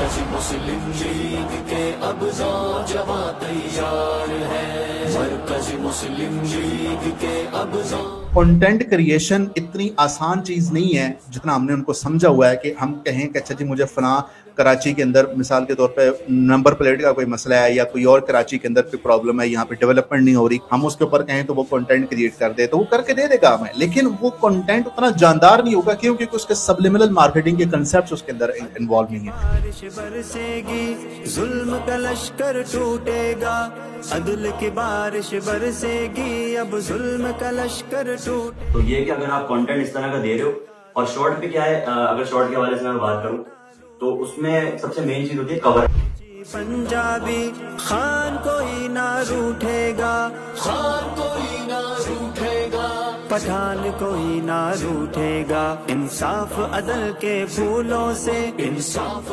مرکز مسلم لیگ کے اب نوجواں تیار ہے، مرکز مسلم لیگ کے اب کنٹینٹ کریشن اتنی آسان چیز نہیں ہے جتنا ہم نے ان کو سمجھا ہوا ہے کہ ہم کہیں کہ اچھا جی مجھے فلاں کراچی کے اندر مثال کے طور پہ نمبر پلیٹ کا کوئی مسئلہ ہے یا کوئی اور کراچی کے اندر کوئی پرابلم ہے، یہاں پہ ڈیولپمنٹ نہیں ہو رہی، ہم اس کے اوپر کہیں تو وہ کنٹینٹ کریٹ کر دے تو وہ کر کے دے گا ہمیں، لیکن وہ کنٹینٹ اتنا جاندار نہیں ہوگا کیونکہ اس کے سبلیمنل مارکیٹنگ کے کنسیپٹس اس کے اندر انوالو نہیں ہیں۔ بارش برسے گی ظلم کا لشکر ٹوٹے گا، عدل کی بارش برسے گی اب ظلم کا لشکر ٹوٹے گا۔ تو یہ کہ اگر آپ کنٹینٹ اس طرح کا دے رہے ہو، اور شارٹ پہ کیا ہے، اگر شارٹ کے حوالے سے میں بات کروں تو اس میں سب سے مین چیز ہوتی ہے کور۔ پنجابی خان کوئی نہ روٹھے گا، خان کوئی نہ روٹھے گا، پٹھان کوئی نہ روٹھے گا، انصاف عدل کے پھولوں سے انصاف